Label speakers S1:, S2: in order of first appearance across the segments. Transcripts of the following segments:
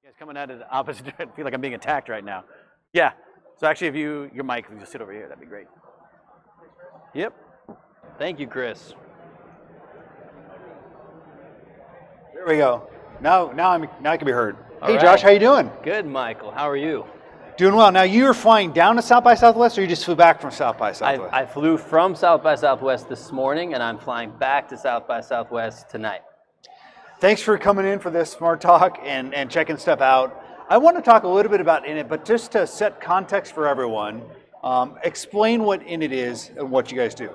S1: You guys coming at it opposite. I feel like I'm being attacked right now. Yeah. So actually, if your mic, just sit over here. That'd be great. Yep.
S2: Thank you, Chris.
S3: There we go. Now I can be heard.
S2: All
S3: Hey,
S2: right.
S3: Josh, how you doing?
S2: Good, Michael. How are you?
S3: Doing well. Now you were flying down to South by Southwest, or you just flew back from South by Southwest?
S2: I flew from South by Southwest this morning, and I'm flying back to South by Southwest tonight.
S3: Thanks for coming in for this Smart Talk and checking stuff out. I want to talk a little bit about Innit, but just to set context for everyone, explain what Innit is and what you guys do.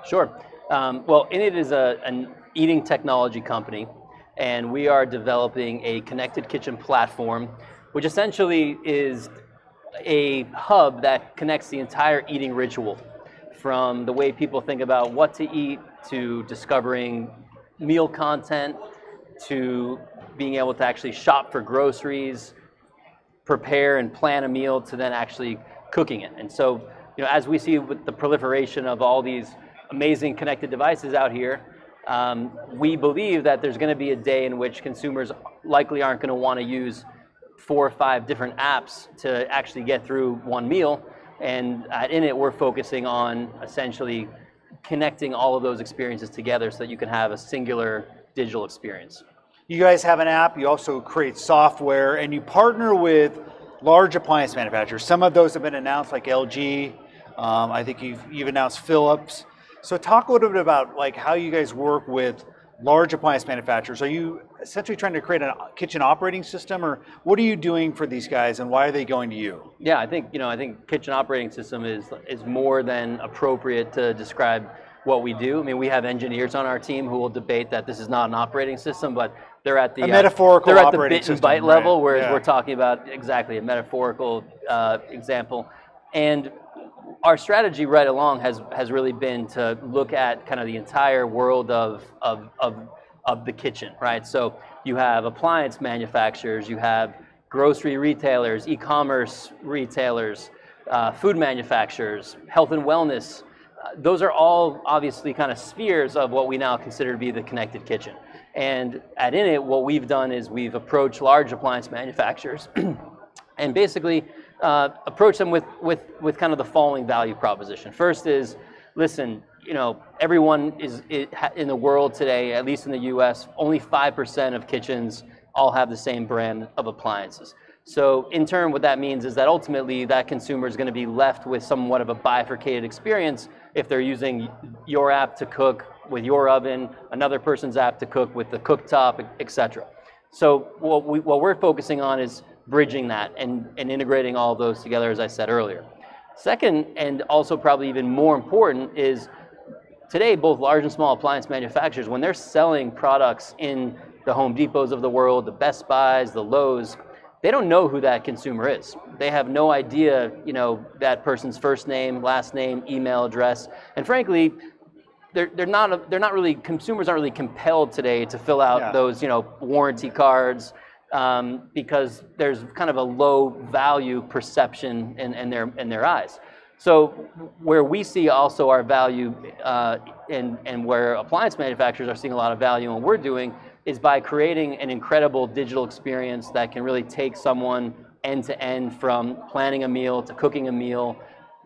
S2: Sure. Well, Innit is an eating technology company, and we are developing a connected kitchen platform, which essentially is a hub that connects the entire eating ritual, from the way people think about what to eat, to discovering meal content, to being able to actually shop for groceries, prepare and plan a meal, to then actually cooking it. And so, as we see with the proliferation of all these amazing connected devices out here, we believe that there's going to be a day in which consumers likely aren't going to want to use 4 or 5 different apps to actually get through one meal. And at Innit, we're focusing on essentially connecting all of those experiences together so that you can have a singular digital experience.
S3: You guys have an app, you also create software, and you partner with large appliance manufacturers. Some of those have been announced, like LG. I think you've announced Philips. So talk a little bit about how you guys work with large appliance manufacturers. Are you essentially trying to create a kitchen operating system, or what are you doing for these guys, and why are they going to you?
S2: Yeah, I think kitchen operating system is more than appropriate to describe what we do. I mean, we have engineers on our team who will debate that this is not an operating system, but they're at the
S3: metaphorical
S2: they're at the
S3: operating
S2: bit and
S3: system,
S2: byte level,
S3: right?
S2: whereas
S3: Yeah.
S2: we're talking about exactly a metaphorical example. And our strategy right along has really been to look at kind of the entire world of the kitchen, right? So you have appliance manufacturers, you have grocery retailers, e-commerce retailers, food manufacturers, health and wellness. Those are all obviously kind of spheres of what we now consider to be the connected kitchen. And at Innit, what we've done is we've approached large appliance manufacturers and basically approach them with kind of the following value proposition. First is, listen, everyone is in the world today, at least in the US, only 5% of kitchens all have the same brand of appliances. So in turn, what that means is that ultimately that consumer is going to be left with somewhat of a bifurcated experience if they're using your app to cook with your oven, another person's app to cook with the cooktop, etc. So what we're focusing on is bridging that and integrating all of those together, as I said earlier. Second, and also probably even more important, is today both large and small appliance manufacturers, when they're selling products in the Home Depots of the world, the Best Buys, the Lowe's, they don't know who that consumer is. They have no idea, that person's first name, last name, email address, and frankly, consumers aren't really compelled today to fill out those, warranty cards, because there's kind of a low value perception in their eyes. So where we see also our value, and where appliance manufacturers are seeing a lot of value in what we're doing, is by creating an incredible digital experience that can really take someone end to end, from planning a meal to cooking a meal,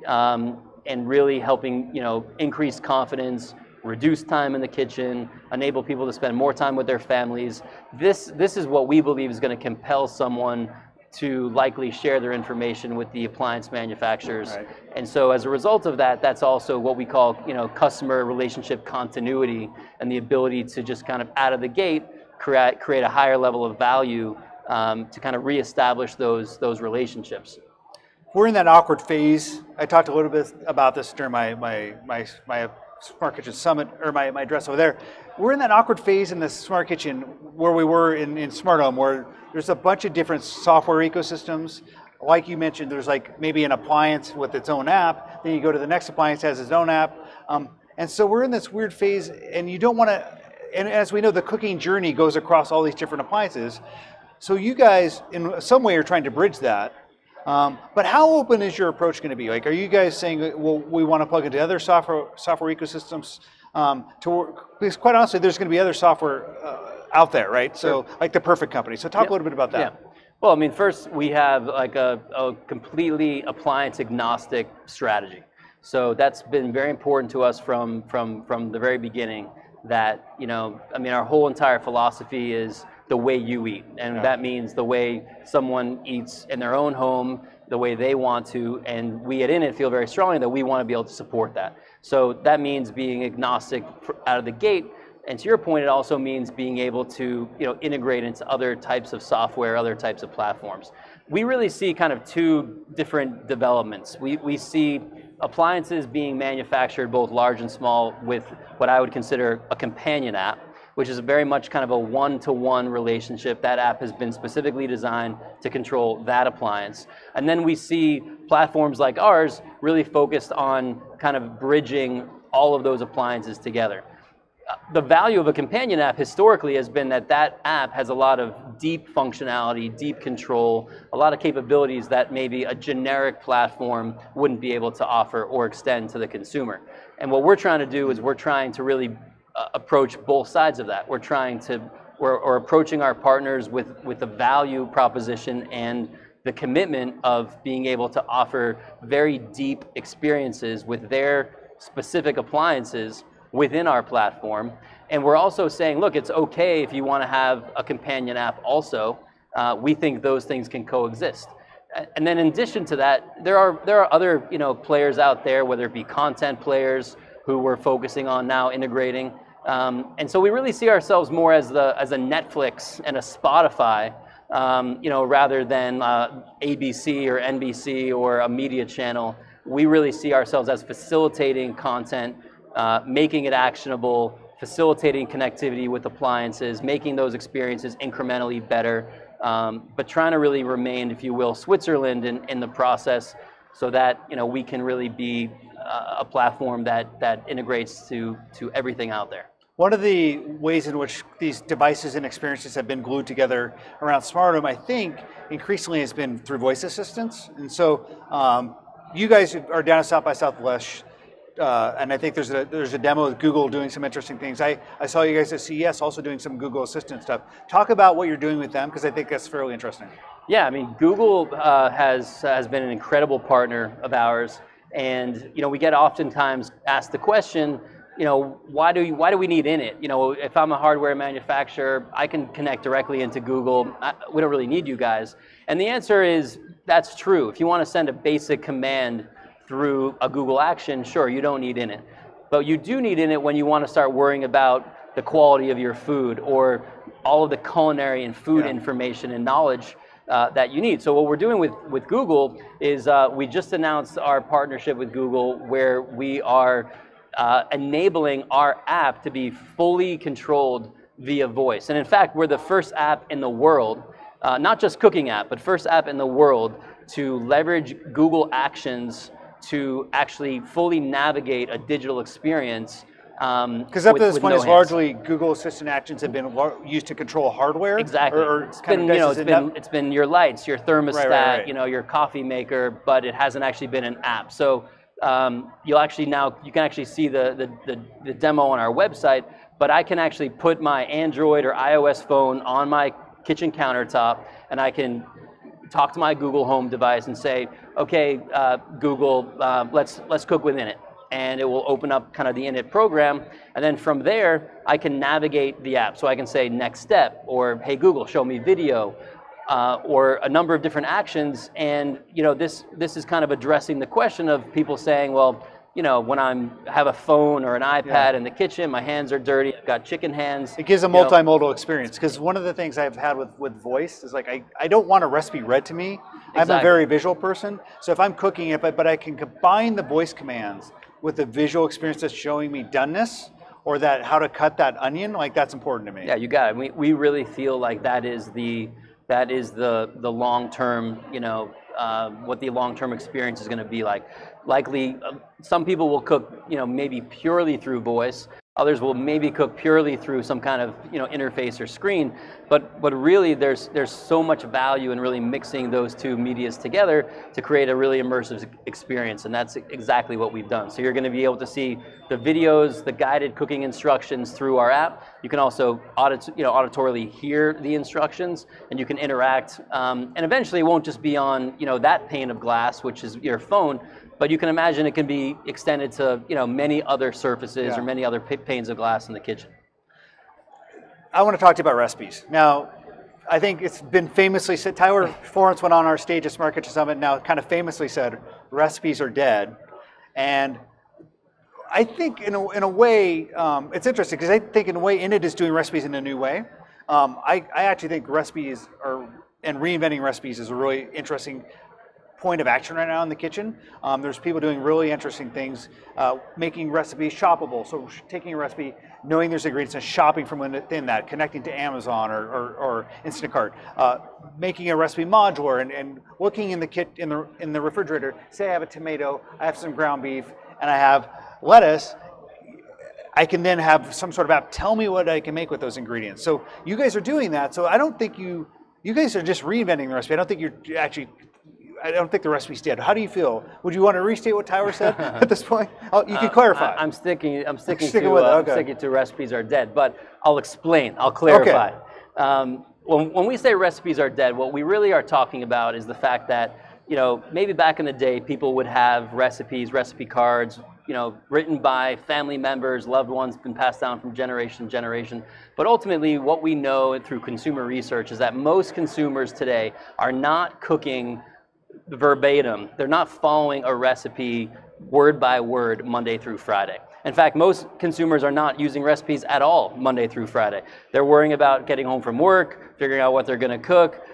S2: and really helping increase confidence, reduce time in the kitchen, enable people to spend more time with their families. This is what we believe is going to compel someone to likely share their information with the appliance manufacturers.
S3: Right.
S2: And so as a result of that, that's also what we call customer relationship continuity, and the ability to just kind of out of the gate create a higher level of value, to kind of reestablish those relationships.
S3: We're in that awkward phase. I talked a little bit about this during my Smart Kitchen Summit, or my address over there. We're in that awkward phase in the Smart Kitchen where we were in Smart Home, where there's a bunch of different software ecosystems. Like you mentioned, there's maybe an appliance with its own app, then you go to the next appliance that has its own app. And so we're in this weird phase, and you don't want to, and as we know, the cooking journey goes across all these different appliances. So you guys, in some way, are trying to bridge that. But how open is your approach going to be? Are you guys saying, well, we want to plug into other software ecosystems to work? Because quite honestly, there's going to be other software out there, right? So like the Perfect Company. So talk a little bit about that.
S2: Yeah. Well, I mean, first we have like a completely appliance agnostic strategy. So that's been very important to us from the very beginning. That, you know, I mean, our whole entire philosophy is the way you eat, and that means the way someone eats in their own home, the way they want to, and we at Innit feel very strongly that we want to be able to support that. So that means being agnostic out of the gate. And to your point, it also means being able to, you know, integrate into other types of software, other types of platforms. We really see kind of two different developments. We see appliances being manufactured both large and small with what I would consider a companion app, which is very much kind of a one-to-one relationship. That app has been specifically designed to control that appliance. And then we see platforms like ours really focused on kind of bridging all of those appliances together. The value of a companion app historically has been that that app has a lot of deep functionality, deep control, a lot of capabilities that maybe a generic platform wouldn't be able to offer or extend to the consumer. And what we're trying to do is we're trying to really approach both sides of that. We're approaching our partners with the value proposition and the commitment of being able to offer very deep experiences with their specific appliances within our platform. And we're also saying, look, it's okay if you want to have a companion app also. We think those things can coexist. And then in addition to that, there are other, you know, players out there, whether it be content players who we're focusing on now integrating. And so we really see ourselves more as a Netflix and a Spotify, you know, rather than ABC or NBC or a media channel. We really see ourselves as facilitating content, making it actionable, facilitating connectivity with appliances, making those experiences incrementally better, but trying to really remain, if you will, Switzerland in the process, so that, you know, we can really be a platform that integrates to everything out there.
S3: One of the ways in which these devices and experiences have been glued together around Smart Home, I think, increasingly has been through voice assistants. And so you guys are down at South by Southwest, and I think there's a demo of Google doing some interesting things. I saw you guys at CES also doing some Google Assistant stuff. Talk about what you're doing with them, because I think that's fairly interesting.
S2: Yeah, I mean, Google has been an incredible partner of ours, and, you know, we get oftentimes asked the question, you know, why do we need Innit? You know, if I'm a hardware manufacturer, I can connect directly into Google. We don't really need you guys. And the answer is that's true. If you want to send a basic command through a Google action, sure, you don't need Innit. But you do need Innit when you want to start worrying about the quality of your food or all of the culinary and food information and knowledge that you need. So what we're doing with Google is we just announced our partnership with Google, where we are enabling our app to be fully controlled via voice. And in fact, we're the first app in the world, not just cooking app, but first app in the world to leverage Google Actions to actually fully navigate a digital experience.
S3: Because up to this point, it's largely Google Assistant Actions have been used to control hardware.
S2: Exactly. It's been your lights, your thermostat, right. You know, your coffee maker, but it hasn't actually been an app. So you can actually see the demo on our website. But I can actually put my Android or iOS phone on my kitchen countertop, and I can talk to my Google Home device and say, okay, Google, let's cook with Innit. And it will open up kind of the Innit program. And then from there, I can navigate the app. So I can say next step, or hey Google, show me video, or a number of different actions. And, you know, this is kind of addressing the question of people saying, well, you know, when I have a phone or an iPad in the kitchen, my hands are dirty, I've got chicken hands.
S3: It gives a multimodal experience, because one of the things I've had with voice is like, I don't want a recipe read to me. Exactly. I'm a very visual person. So if I'm cooking it, but I can combine the voice commands with the visual experience that's showing me doneness, or that how to cut that onion, like that's important to me.
S2: Yeah, you got it. We really feel like that is the long-term, you know, what the long-term experience is going to be like. Likely, some people will cook, you know, maybe purely through voice. Others will maybe cook purely through some kind of interface or screen. But really, there's so much value in really mixing those two medias together to create a really immersive experience, and that's exactly what we've done. So you're going to be able to see the videos, the guided cooking instructions through our app. You can also auditorily hear the instructions, and you can interact. And eventually, it won't just be on that pane of glass, which is your phone, but you can imagine it can be extended to many other surfaces or many other panes of glass in the kitchen.
S3: I want to talk to you about recipes. Now, I think it's been famously said, Tyler Florence went on our stage at Smart Kitchen Summit, now kind of famously said, recipes are dead. And I think in a way, it's interesting because I think in a way Innit is doing recipes in a new way. I actually think recipes and reinventing recipes is a really interesting point of action right now in the kitchen. There's people doing really interesting things, making recipes shoppable. So taking a recipe, knowing there's ingredients and shopping from within that, connecting to Amazon or Instacart, making a recipe modular and looking in the refrigerator. Say I have a tomato, I have some ground beef, and I have lettuce. I can then have some sort of app tell me what I can make with those ingredients. So you guys are doing that. So I don't think you guys are just reinventing the recipe. I don't think the recipe's dead. How do you feel? Would you want to restate what Tyler said at this point? You can clarify.
S2: I'm sticking to recipes are dead, but I'll explain. I'll clarify.
S3: Okay.
S2: When we say recipes are dead, what we really are talking about is the fact that maybe back in the day people would have recipes, recipe cards, written by family members, loved ones, been passed down from generation to generation. But ultimately, what we know through consumer research is that most consumers today are not cooking verbatim. They're not following a recipe word by word Monday through Friday. In fact, most consumers are not using recipes at all Monday through Friday. They're worrying about getting home from work, figuring out what they're going to cook,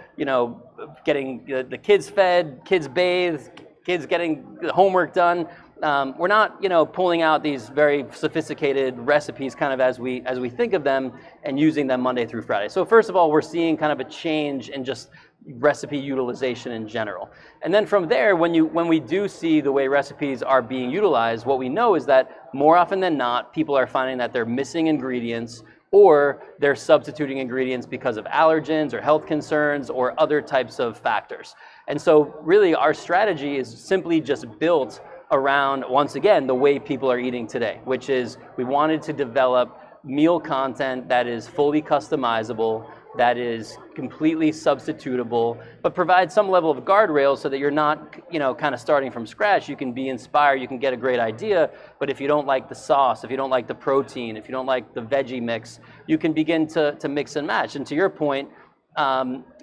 S2: getting the kids fed, kids bathed, kids getting the homework done. We're not, pulling out these very sophisticated recipes kind of as we think of them and using them Monday through Friday. So first of all, we're seeing kind of a change in just recipe utilization in general. And then from there, when we do see the way recipes are being utilized, what we know is that more often than not, people are finding that they're missing ingredients or they're substituting ingredients because of allergens or health concerns or other types of factors. And so really our strategy is simply just built around, once again, the way people are eating today, which is we wanted to develop meal content that is fully customizable, that is completely substitutable, but provide some level of guardrails so that you're not, kind of starting from scratch. You can be inspired, you can get a great idea, but if you don't like the sauce, if you don't like the protein, if you don't like the veggie mix, you can begin to mix and match. And to your point,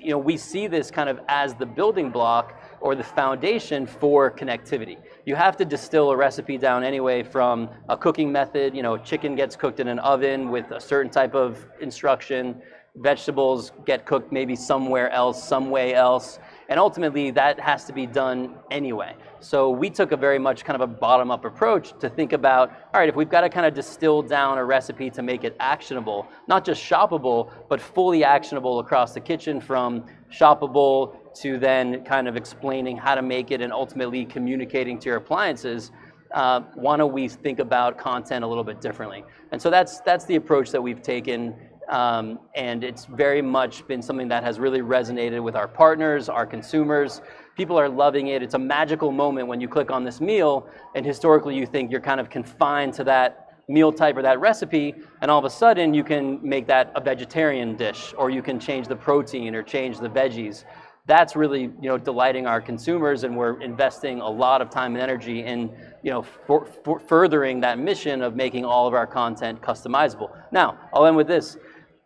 S2: we see this kind of as the building block or the foundation for connectivity. You have to distill a recipe down anyway from a cooking method. Chicken gets cooked in an oven with a certain type of instruction. Vegetables get cooked maybe somewhere else, some way else, and ultimately that has to be done anyway. So we took a very much kind of a bottom-up approach to think about, all right, if we've got to kind of distill down a recipe to make it actionable, not just shoppable, but fully actionable across the kitchen, from shoppable to then kind of explaining how to make it and ultimately communicating to your appliances, why don't we think about content a little bit differently? And so that's the approach that we've taken. And it's very much been something that has really resonated with our partners, our consumers. People are loving it. It's a magical moment when you click on this meal, and historically you think you're kind of confined to that meal type or that recipe, and all of a sudden you can make that a vegetarian dish, or you can change the protein or change the veggies. That's really, delighting our consumers, and we're investing a lot of time and energy in, furthering that mission of making all of our content customizable. Now, I'll end with this.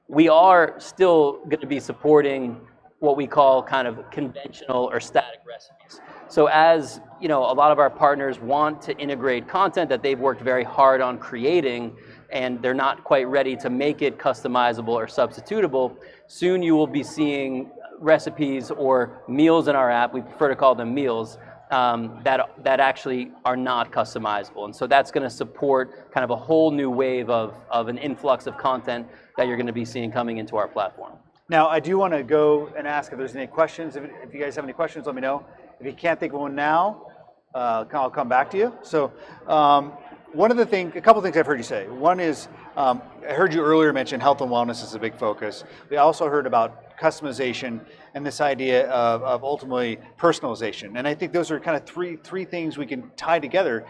S2: We are still going to be supporting what we call kind of conventional or static recipes. So as a lot of our partners want to integrate content that they've worked very hard on creating, and they're not quite ready to make it customizable or substitutable, soon you will be seeing recipes or meals in our app, we prefer to call them meals, that actually are not customizable. And so that's going to support kind of a whole new wave of an influx of content that you're going to be seeing coming into our platform.
S3: Now, I do want to go and ask if there's any questions. If you guys have any questions, let me know. If you can't think of one now, I'll come back to you. So a couple things I've heard you say. One is I heard you earlier mention health and wellness is a big focus. We also heard about customization and this idea of ultimately personalization. And I think those are kind of three things we can tie together.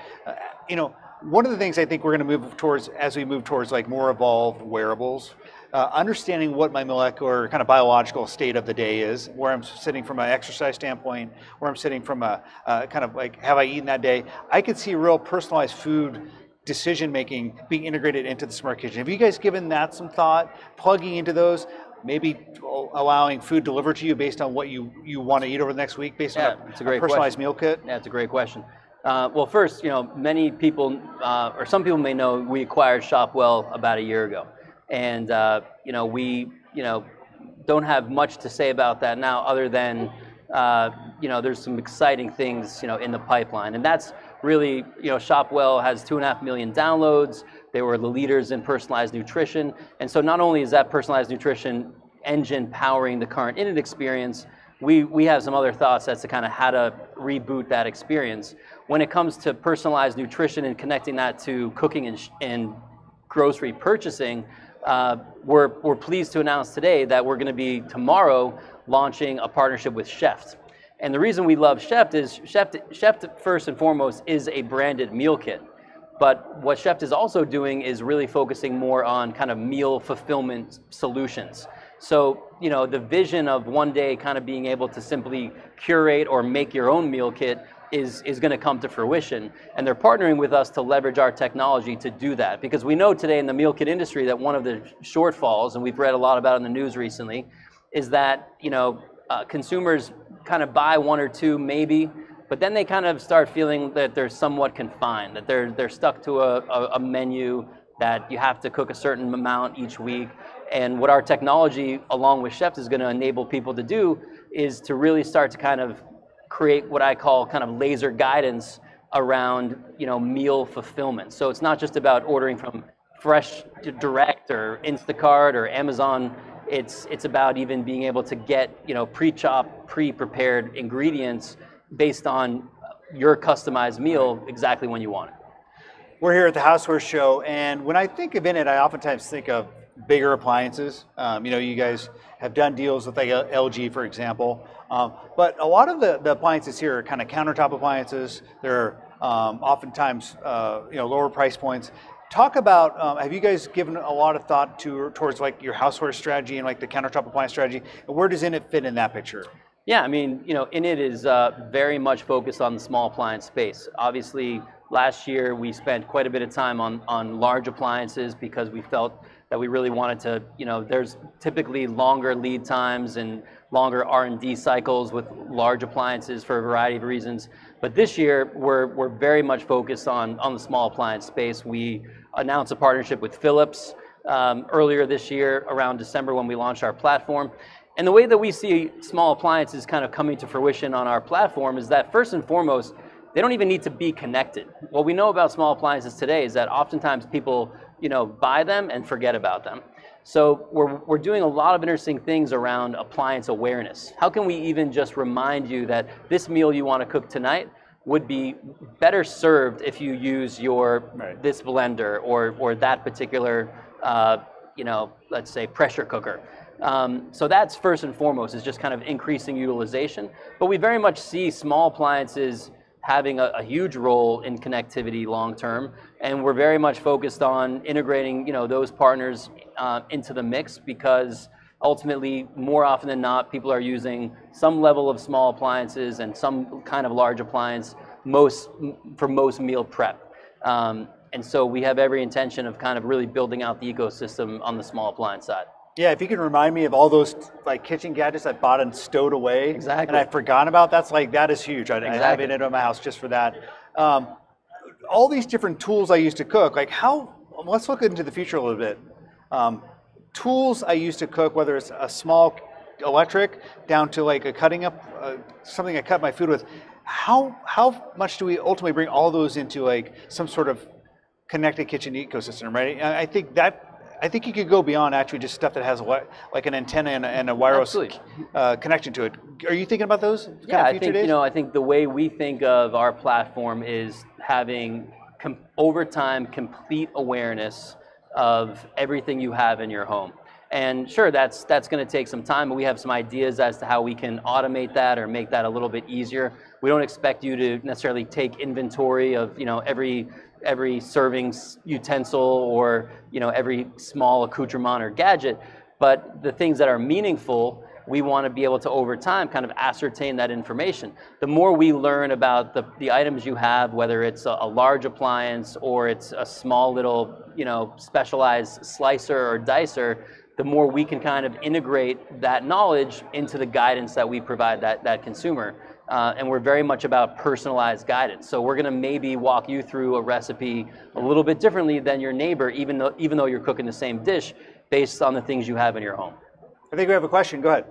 S3: One of the things I think we're going to move towards as we move towards like more evolved wearables, understanding what my molecular kind of biological state of the day is, where I'm sitting from an exercise standpoint, where I'm sitting from a kind of like, have I eaten that day? I could see real personalized food decision making being integrated into the smart kitchen. Have you guys given that some thought, plugging into those, maybe allowing food delivered to you based on what you want to eat over the next week, based on
S2: it's a great
S3: personalized
S2: question.
S3: meal kit?
S2: Yeah, it's a great question. Well, first, many people, or some people may know, we acquired Shopwell about a year ago. And, we, don't have much to say about that now other than, there's some exciting things, in the pipeline. And that's really, Shopwell has 2.5 million downloads. They were the leaders in personalized nutrition. And so not only is that personalized nutrition engine powering the current Innit experience, we have some other thoughts as to kind of how to reboot that experience. When it comes to personalized nutrition and connecting that to cooking and grocery purchasing, we're pleased to announce today that we're going to be tomorrow launching a partnership with Chef'd. And the reason we love Chef'd is Chef'd first and foremost is a branded meal kit. But what Chef'd is also doing is really focusing more on kind of meal fulfillment solutions. So, the vision of one day kind of being able to simply curate or make your own meal kit is going to come to fruition. And they're partnering with us to leverage our technology to do that. Because we know today in the meal kit industry that one of the shortfalls, and we've read a lot about it in the news recently, is that, consumers kind of buy one or two maybe, but then they kind of start feeling that they're somewhat confined, that they're stuck to a menu, that you have to cook a certain amount each week. And what our technology, along with Chef'd, is going to enable people to do is to really start to kind of create what I call kind of laser guidance around, meal fulfillment. So it's not just about ordering from Fresh Direct or Instacart or Amazon. It's about even being able to get, pre-chopped, pre-prepared ingredients based on your customized meal exactly when you want it.
S3: We're here at the Houseware Show, and when I think of Innit, I oftentimes think of bigger appliances. You guys have done deals with like LG, for example. But a lot of the appliances here are kind of countertop appliances. They're oftentimes lower price points. Talk about, have you guys given a lot of thought towards like your houseware strategy and like the countertop appliance strategy? And where does Innit fit in that picture?
S2: Yeah, Innit is very much focused on the small appliance space. Obviously, last year we spent quite a bit of time on large appliances because we felt that we really wanted to, there's typically longer lead times and longer R&D cycles with large appliances for a variety of reasons. But this year, we're very much focused on the small appliance space. We announced a partnership with Philips earlier this year, around December, when we launched our platform. And the way that we see small appliances kind of coming to fruition on our platform is that first and foremost, they don't even need to be connected. What we know about small appliances today is that oftentimes people, buy them and forget about them. So we're doing a lot of interesting things around appliance awareness. How can we even just remind you that this meal you want to cook tonight would be better served if you use this blender or that particular, let's say pressure cooker. So that's first and foremost, is just kind of increasing utilization. But we very much see small appliances having a huge role in connectivity long term, and we're very much focused on integrating those partners into the mix, because ultimately, more often than not, people are using some level of small appliances and some kind of large appliance for most meal prep. And so we have every intention of kind of really building out the ecosystem on the small appliance side.
S3: Yeah, if you can remind me of all those like kitchen gadgets I bought and stowed away,
S2: exactly,
S3: and I forgot about, that is huge. I have it in my house just for that. All these different tools I used to cook, let's look into the future a little bit. Tools I used to cook, whether it's a small electric down to like a cutting up, something I cut my food with, how much do we ultimately bring all those into like some sort of connected kitchen ecosystem, right? I think you could go beyond actually just stuff that has like an antenna and a wireless connection to it. Are you thinking about those?
S2: I think the way we think of our platform is having over time complete awareness of everything you have in your home. And sure, that's going to take some time, but we have some ideas as to how we can automate that or make that a little bit easier. We don't expect you to necessarily take inventory of, you know, every serving utensil or, you know, every small accoutrement or gadget, but the things that are meaningful, we want to be able to, over time, kind of ascertain that information. The more we learn about the items you have, whether it's a large appliance or it's a small little, you know, specialized slicer or dicer, the more we can kind of integrate that knowledge into the guidance that we provide that consumer. And we're very much about personalized guidance. So we're going to maybe walk you through a recipe a little bit differently than your neighbor, even though you're cooking the same dish, based on the things you have in your home.
S3: I think we have a question. Go ahead.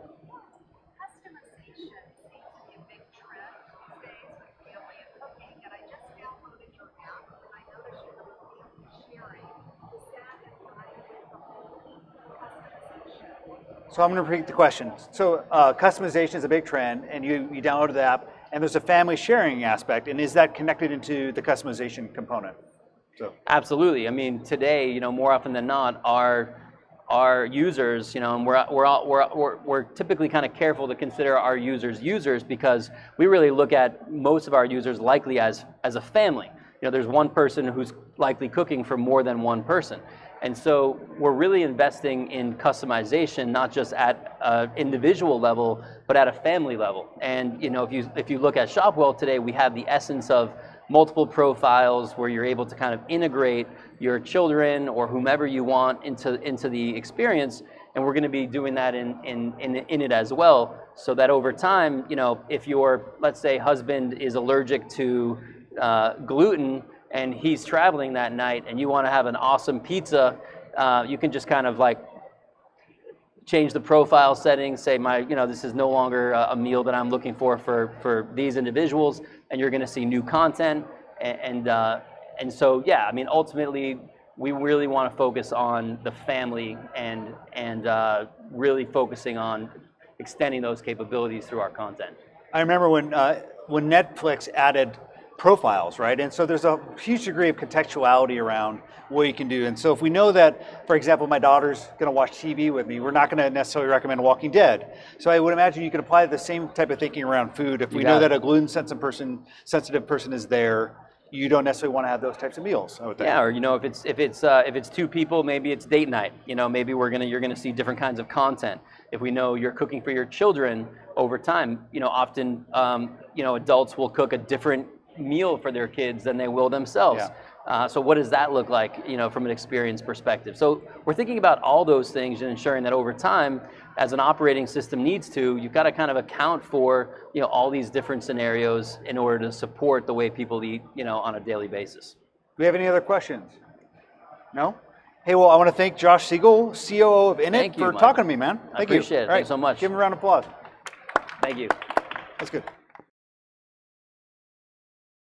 S4: Customization seems to be a big trend these days with family and cooking, and I just downloaded your app, and I noticed you have a family sharing. Is that in line with the whole customization?
S3: So I'm going to repeat the question. So customization is a big trend, and you downloaded the app, and there's a family sharing aspect, and is that connected into the customization component? So.
S2: Absolutely. I mean, today, you know, more often than not, our users, you know, and we're typically kind of careful to consider our users because we really look at most of our users likely as a family. You know, there's one person who's likely cooking for more than one person. And so we're really investing in customization, not just at an individual level, but at a family level. And, you know, if you look at Shopwell today, we have the essence of multiple profiles where you're able to kind of integrate your children or whomever you want into the experience, and we're going to be doing that in it as well, so that over time, you know, if your, let's say, husband is allergic to gluten and he's traveling that night and you want to have an awesome pizza, you can just kind of like change the profile settings, say this is no longer a meal that I'm looking for these individuals, and you're going to see new content, and so yeah, I mean, ultimately we really want to focus on the family and really focusing on extending those capabilities through our content.
S3: I remember when Netflix added profiles, right? And so there's a huge degree of contextuality around what you can do. And so if we know that, for example, my daughter's going to watch TV with me, we're not going to necessarily recommend Walking Dead. So I would imagine you could apply the same type of thinking around food. If we know that a gluten-sensitive person is there, you don't necessarily want to have those types of meals, I would think.
S2: Yeah, or, you know, if it's two people, maybe it's date night. You know, maybe you're gonna see different kinds of content. If we know you're cooking for your children over time, you know, often adults will cook a different meal for their kids than they will themselves. Yeah. So what does that look like, you know, from an experience perspective? So we're thinking about all those things and ensuring that over time, as an operating system needs to, you've got to kind of account for, you know, all these different scenarios in order to support the way people eat, you know, on a daily basis.
S3: Do we have any other questions? No? Hey, well, I want to thank Josh Siegel, COO of Innit, for talking to me, man. Thank you.
S2: I appreciate it. Thanks so much.
S3: Give him a round of applause.
S2: Thank you.
S3: That's good.